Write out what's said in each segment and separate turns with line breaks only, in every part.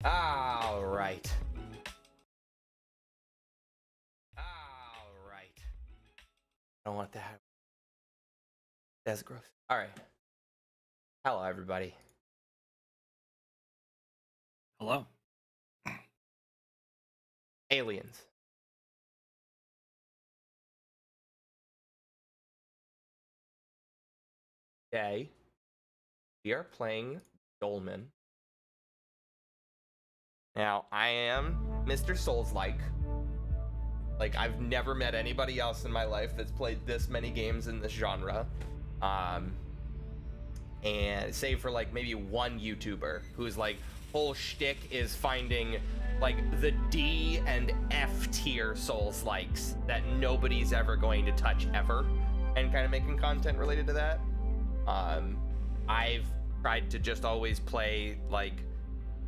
All right. All right. I don't want that. That's gross. All right. Hello, everybody.
Hello.
Aliens. Today, we are playing Dolmen. Now, I am Mr. Soulslike. Like, I've never met anybody else in my life that's played this many games in this genre. And save for like maybe one YouTuber who's like whole shtick is finding like the D and F tier Souls-likes that nobody's ever going to touch ever, and kind of making content related to that. I've tried to just always play like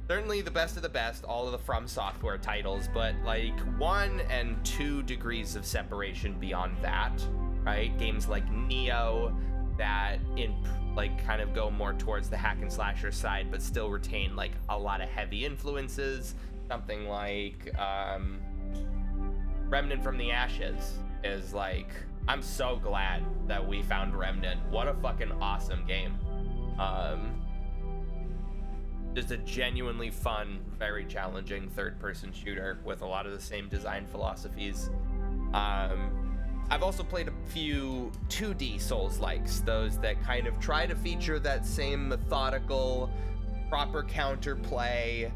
certainly the best of the best, all of the From Software titles, but like 1 and 2 degrees of separation beyond that, right? Games like Neo that in like kind of go more towards the hack and slasher side, but still retain like a lot of heavy influences. Something like Remnant from the Ashes is like, I'm so glad that we found Remnant. What a fucking awesome game. Just a genuinely fun, very challenging third-person shooter with a lot of the same design philosophies. I've also played a few 2D Souls-likes, those that kind of try to feature that same methodical, proper counterplay,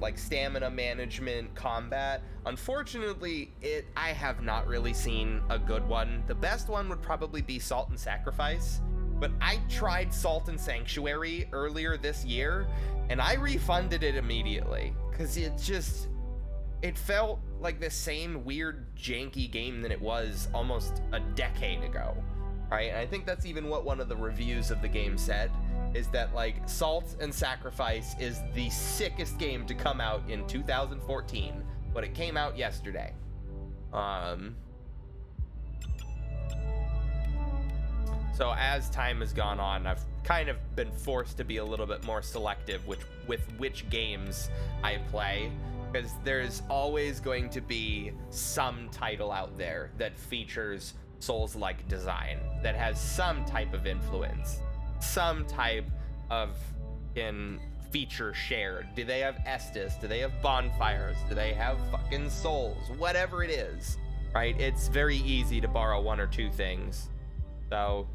like stamina management, combat. Unfortunately, I have not really seen a good one. The best one would probably be Salt and Sacrifice, but I tried Salt and Sanctuary earlier this year, and I refunded it immediately, because it felt like the same weird janky game than it was almost a decade ago, right? And I think that's even what one of the reviews of the game said, is that like Salt and Sacrifice is the sickest game to come out in 2014, but it came out yesterday. So as time has gone on, I've kind of been forced to be a little bit more selective with which games I play, because there's always going to be some title out there that features Souls-like design, that has some type of influence, some type of feature shared. Do they have Estus? Do they have bonfires? Do they have fucking souls? Whatever it is, right? It's very easy to borrow one or two things. So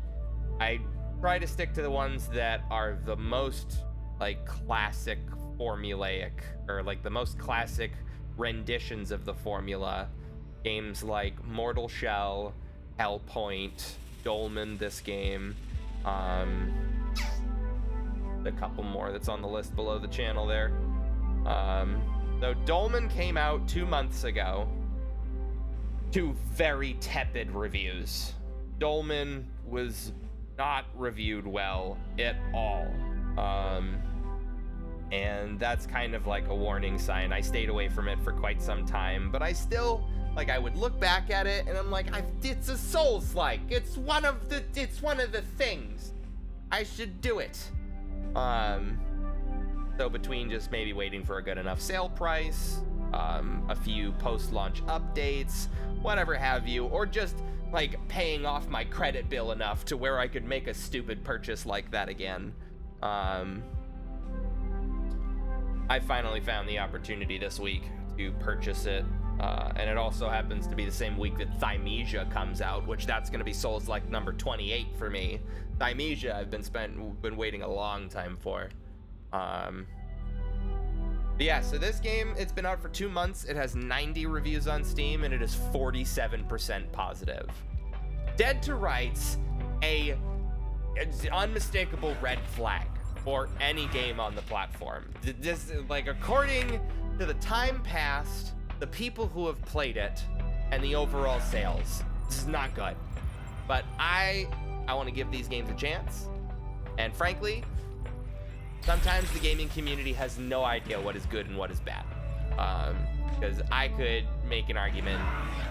I try to stick to the ones that are the most like classic formulaic, or like the most classic renditions of the formula. Games like Mortal Shell, Hellpoint, Dolmen, this game, a couple more that's on the list below the channel there. So Dolmen came out 2 months ago to very tepid reviews. Dolmen was not reviewed well at all. And that's kind of like a warning sign. I stayed away from it for quite some time, but I still, like, I would look back at it and I'm like, it's a Souls-like. It's one of the things. I should do it. So between just maybe waiting for a good enough sale price, a few post-launch updates, whatever have you, or just like paying off my credit bill enough to where I could make a stupid purchase like that again, I finally found the opportunity this week to purchase it, and it also happens to be the same week that Thymesia comes out, which that's going to be Souls-like number 28 for me. Thymesia I've been waiting a long time for. But yeah, so this game, it's been out for 2 months. It has 90 reviews on Steam, and it is 47% positive. Dead to Rights, it's unmistakable red flag for any game on the platform. This, like, according to the time past, the people who have played it, and the overall sales, this is not good. But I want to give these games a chance, and frankly, sometimes the gaming community has no idea what is good and what is bad. Because I could make an argument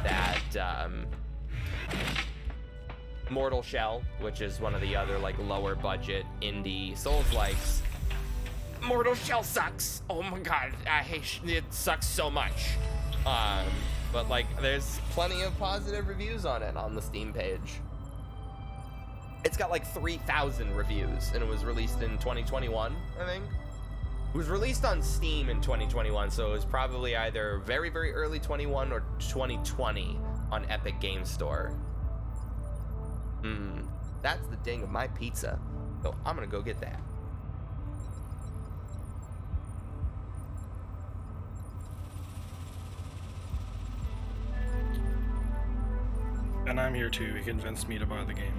that Mortal Shell, which is one of the other like lower budget indie Souls-likes, Mortal Shell sucks. Oh my god, I hate it. Sucks so much. But like, there's plenty of positive reviews on it on the Steam page. It's got like 3,000 reviews, and it was released in 2021, I think. It was released on Steam in 2021, so it was probably either very, very early 21 or 2020 on Epic Game Store. That's the ding of my pizza. So I'm gonna go get that.
And I'm here too. He convinced me to buy the game.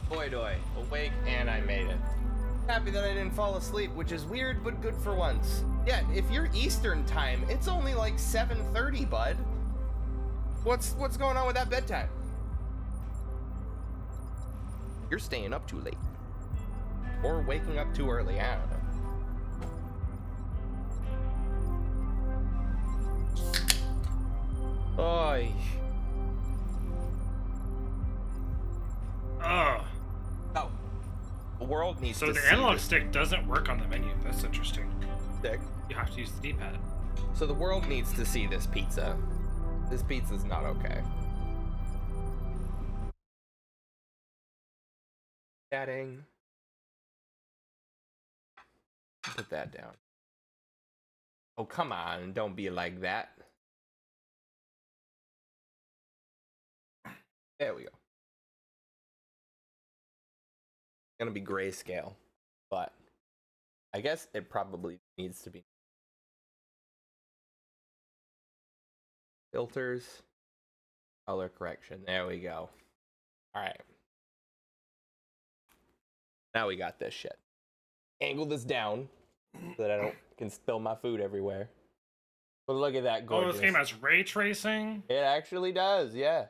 Boy doy, awake and I made it. Happy that I didn't fall asleep, which is weird but good for once. Yeah, if you're Eastern time, it's only like 7:30, bud. What's going on with that bedtime? You're staying up too late. Or waking up too early, I don't know. Oy.
Oh.
Oh. The world needs to
So the
see
analog
this
stick doesn't work on the menu. That's interesting.
stick.
You have to use the D-pad.
So the world needs to see this pizza. This pizza's not okay. Chatting. Put that down. Oh, come on. Don't be like that. There we go. Gonna be grayscale, but I guess it probably needs to be. Filters. Color correction. There we go. Alright. Now we got this shit. Angle this down so that I don't can spill my food everywhere. But look at that gorgeous.
Oh, this game has ray tracing?
It actually does, yeah.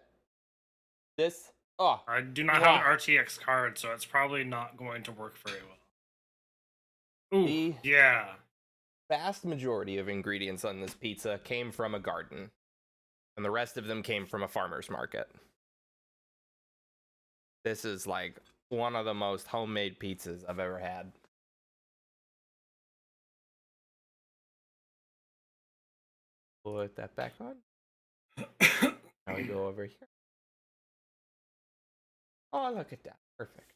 This, oh.
I do not have an RTX card, so it's probably not going to work very well. Ooh, yeah.
Vast majority of ingredients on this pizza came from a garden. And the rest of them came from a farmer's market. This is like one of the most homemade pizzas I've ever had. Put that back on. Now we go over here. Oh, look at that. Perfect.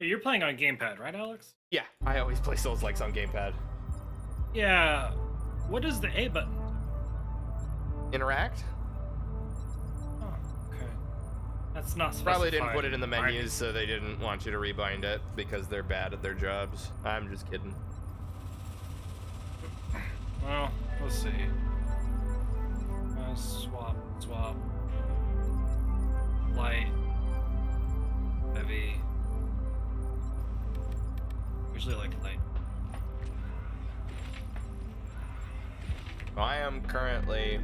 Hey, you're playing on gamepad, right, Alex?
Yeah, I always play Souls-likes on gamepad.
Yeah. What is the A button?
Interact?
Oh, okay. That's not specified.
Probably didn't put it in the menus, so they didn't want you to rebind it because they're bad at their jobs. I'm just kidding.
Well, let's see. Swap. Light. Heavy. Usually like light.
I am currently...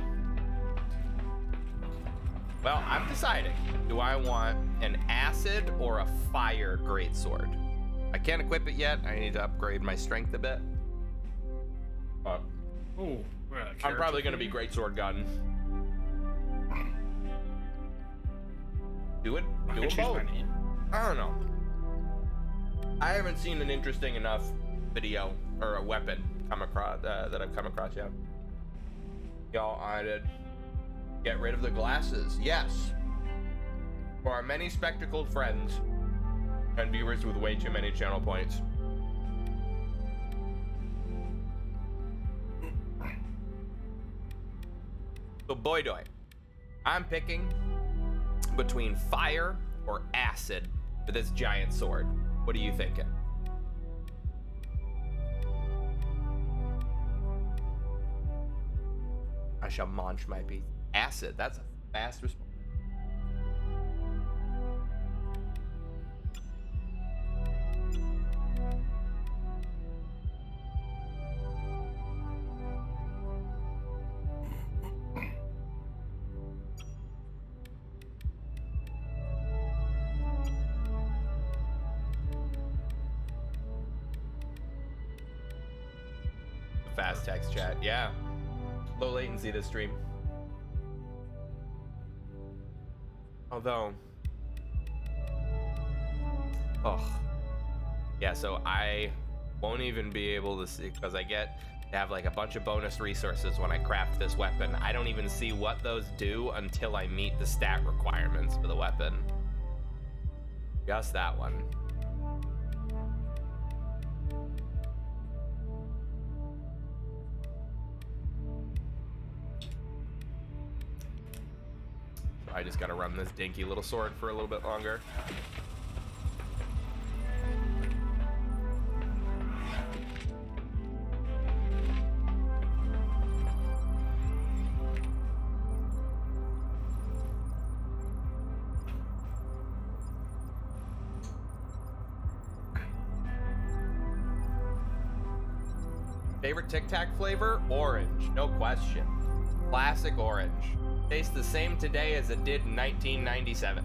Well, I'm deciding. Do I want an acid or a fire greatsword? I can't equip it yet. I need to upgrade my strength a bit.
Oh,
I'm probably going to be greatsword gun. Do it both. I don't know. I haven't seen an interesting enough video or a weapon come across that I've come across yet. Y'all, I did get rid of the glasses. Yes. For our many spectacled friends and viewers with way too many channel points. So boy, I'm picking between fire or acid for this giant sword. What are you thinking? I shall munch my piece. Acid, that's a fast response. Fast text chat, yeah. Low latency this stream. Although, yeah, so I won't even be able to see, because I get to have like a bunch of bonus resources when I craft this weapon. I don't even see what those do until I meet the stat requirements for the weapon. Just that one. I just gotta run this dinky little sword for a little bit longer. Favorite Tic Tac flavor? Orange, no question. Classic orange. Tastes the same today as it did in 1997.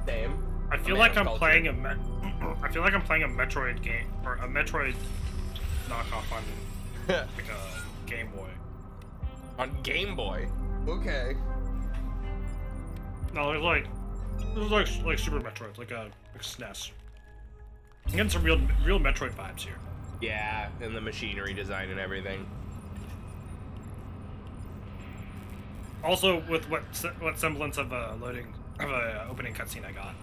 Same.
I feel like I'm playing I feel like I'm playing a Metroid game or a Metroid knockoff on like a Game Boy.
On Game Boy. Okay.
No, it's like Super Metroid, like SNES. I'm getting some real Metroid vibes here.
Yeah, and the machinery design and everything.
Also, with what semblance of opening cutscene I got.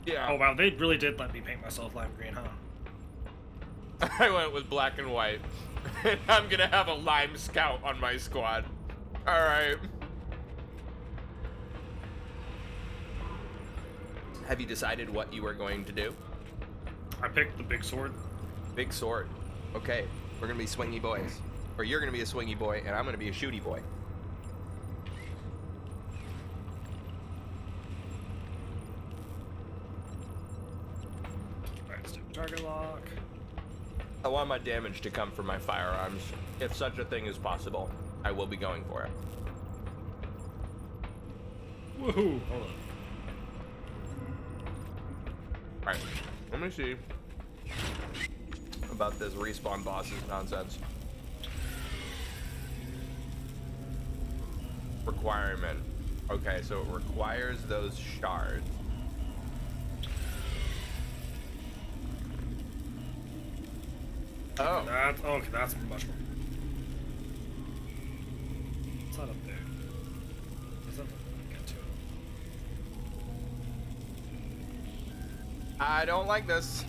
Yeah.
Oh wow, they really did let me paint myself lime green, huh?
I went with black and white. I'm gonna have a lime scout on my squad. All right. Have you decided what you are going to do?
I picked the big sword.
Big sword. Okay, we're gonna be swingy boys. Or you're gonna be a swingy boy, and I'm gonna be a shooty boy.
Alright, step target lock.
I want my damage to come from my firearms. If such a thing is possible, I will be going for it.
Woohoo! Hold on.
Alright, let me see about this respawn bosses nonsense. Requirement. Okay, so it requires those shards. Oh.
Okay, that's much more. It's not up there. There's nothing to get to.
I don't like this.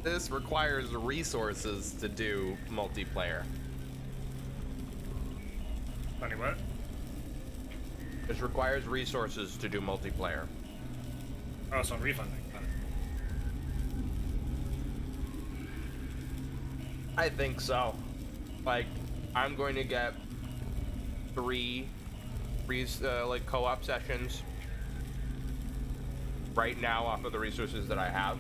This requires resources to do multiplayer.
Funny what?
This requires resources to do multiplayer.
Oh, so I'm refunding. Got it.
I think so. Like, I'm going to get three like co-op sessions right now off of the resources that I have.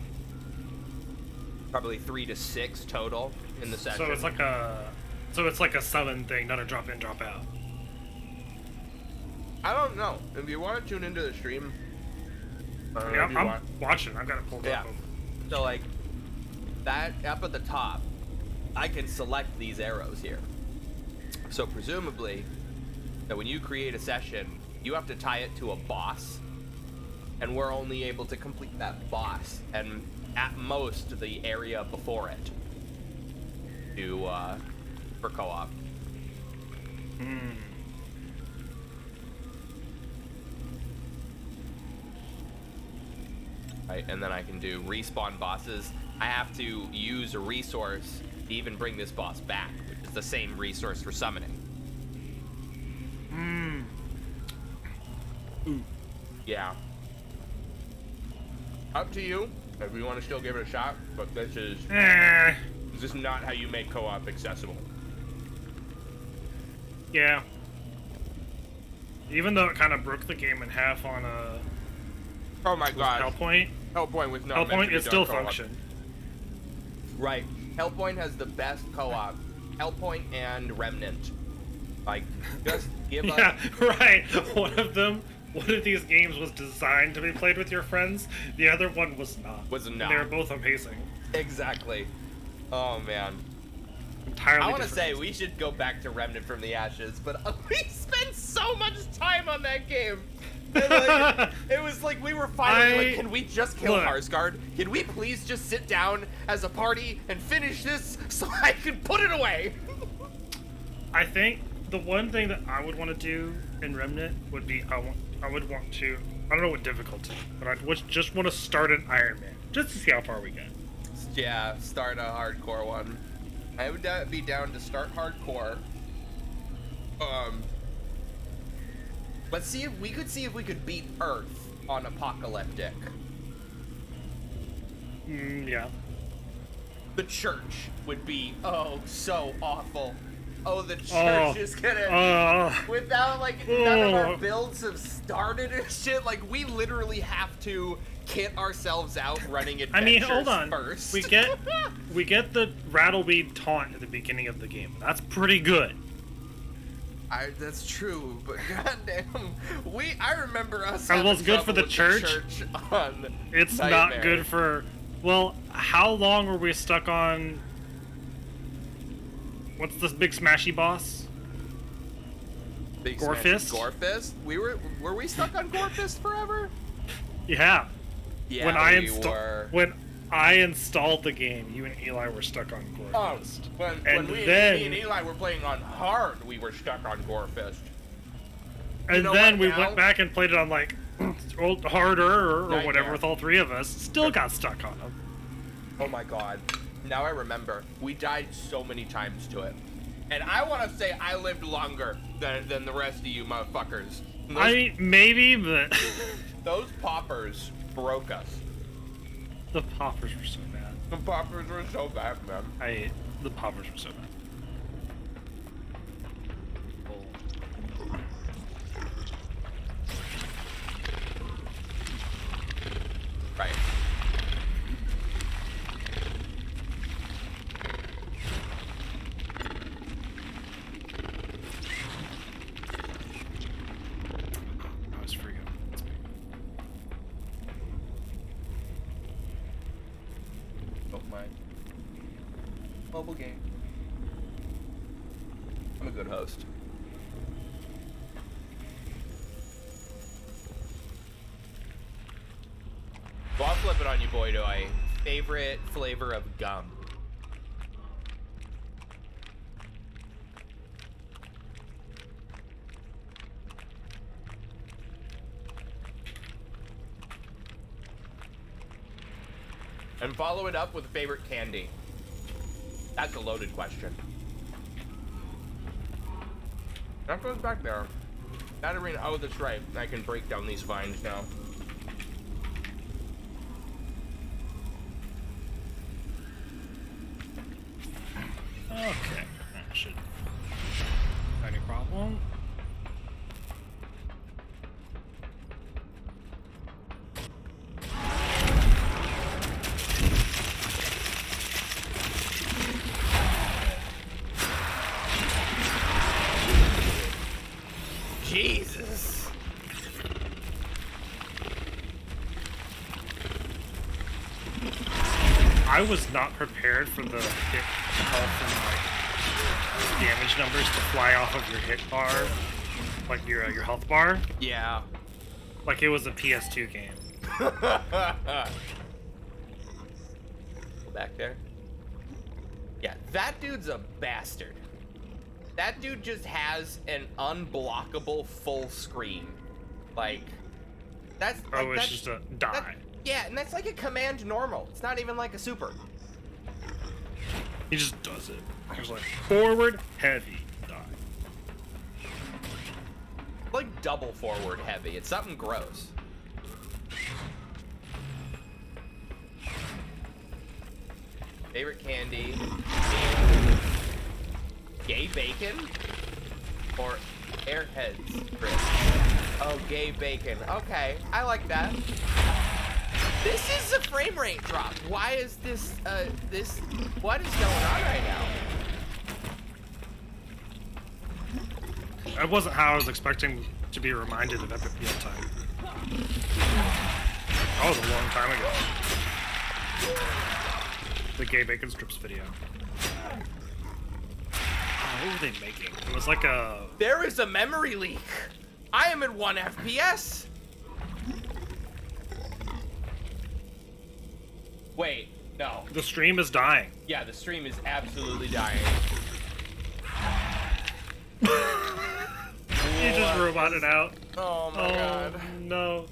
Probably 3 to 6 total in the session.
So it's like a summon thing, not a drop in, drop out.
I don't know. If you want to tune into the stream,
Yeah, I'm watching. I've got it pulled up.
So like that up at the top, I can select these arrows here. So presumably, that when you create a session, you have to tie it to a boss, and we're only able to complete that boss and at most the area before it to for co-op. Right, and then I can do respawn bosses. I have to use a resource to even bring this boss back, which is the same resource for summoning. Yeah. Up to you if you want to still give it a shot, but this is not how you make co-op accessible.
Yeah. Even though it kind of broke the game in half on
Oh my god.
Hellpoint.
Hellpoint was not
Hellpoint, it still
co-op.
functioned.
Right. Hellpoint has the best co-op. Hellpoint and Remnant. Like, just give us...
Yeah, right. One of these games was designed to be played with your friends. The other one was not.
Was not.
They were both amazing.
Exactly. Oh, man.
Entirely
I want to
different.
say we should go back to Remnant from the Ashes, but we spent so much time on that game. Like, it was like we were finally like, can we just kill Harsgard? Can we please just sit down as a party and finish this so I can put it away?
I think the one thing that I would want to do in Remnant would be I would want to, I don't know what difficulty, but I would just want to start an Iron Man just to see how far we get.
Yeah, start a hardcore one. I would be down to start hardcore. Let's see if we could beat Earth on apocalyptic.
Yeah.
The church would be so awful. Oh, the church is gonna without like none of our builds have started and shit. Like we literally have to kit ourselves out running adventures.
I mean, hold on.
First.
We get the Rattleweed taunt at the beginning of the game. That's pretty good.
That's true, but goddamn, I remember us.
Well, it's good for the church.
On
it's
Nightmare.
Not good for. Well, how long were we stuck on? What's this big smashy boss?
Big
Gorefist?
Gorefist? Were we stuck on Gorefist forever?
Yeah.
Yeah,
when I installed the game, you and Eli were stuck on Gorefist.
When me and Eli were playing on hard, we were stuck on Gorefist.
And then we went back and played it on like harder or whatever with all three of us. Still got stuck on them.
Oh my god. Now I remember. We died so many times to it. And I want to say I lived longer than the rest of you motherfuckers.
Maybe, but...
Those poppers broke us.
The poppers were so bad.
The poppers were so bad, man.
The poppers were so bad.
Right.
I was free.
Don't mind. Mobile game. I'm a good host. So I'll flip it on you, boy. Do I favorite flavor of gum? And follow it up with favorite candy. That's a loaded question. That goes back there. That arena. Oh, that's right. I can break down these vines now.
Okay. That should. Any problem?
Jesus.
I was not prepared for the hit health and like damage numbers to fly off of your hit bar, like your health bar.
Yeah.
Like it was a PS2 game.
Back there. Yeah, that dude's a bastard. That dude just has an unblockable full screen. Like, that's.
Oh,
like,
it's
that's,
just a die.
Yeah, and that's like a command normal. It's not even like a super.
He just does it. He's like forward heavy die.
Like double forward heavy. It's something gross. Favorite candy? Gay bacon? Or Airheads crisp? Oh, gay bacon. Okay, I like that. This is a frame rate drop. Why is this, what is going on right now?
That wasn't how I was expecting to be reminded of Epic Meal Time. That was a long time ago. The gay bacon strips video. Oh, what were they making? It was like a...
There is a memory leak. I am at 1 FPS. Wait, no.
The stream is dying.
Yeah, the stream is absolutely dying.
You just roboted out.
Oh my god.
No.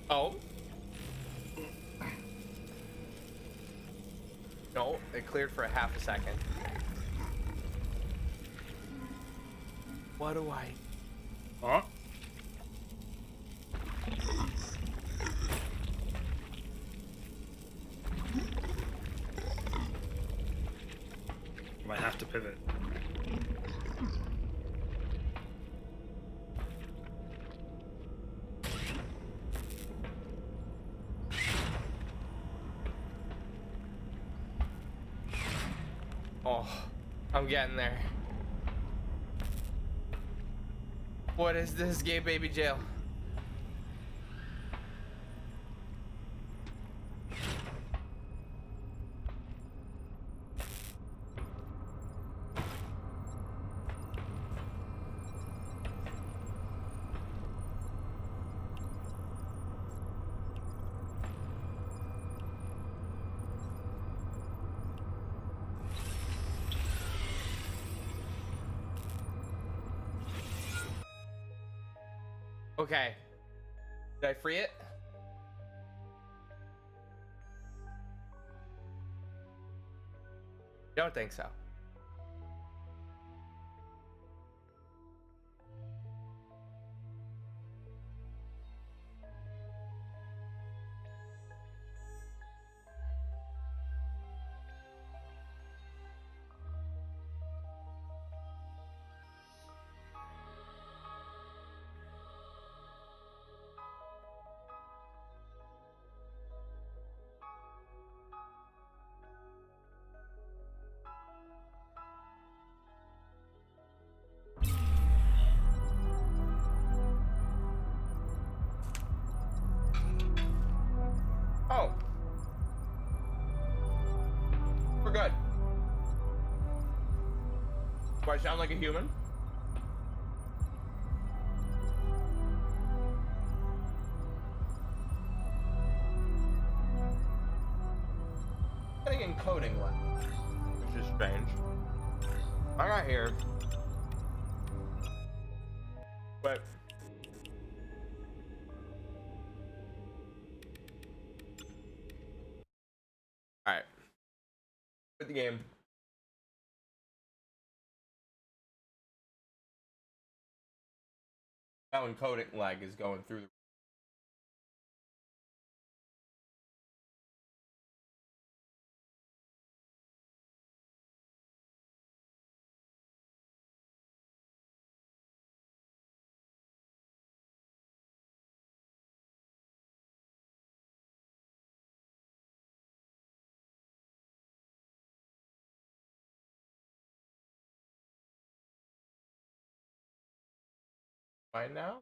Oh. No, it cleared for a half a second. What do I...
Huh? Might have to pivot.
Oh, I'm getting there. What is this gay baby jail? Okay. Did I free it? Don't think so. sound like a human? Getting encoding one, which is strange. I got here. But alright. Quit the game. Now encoding lag is going through the right now.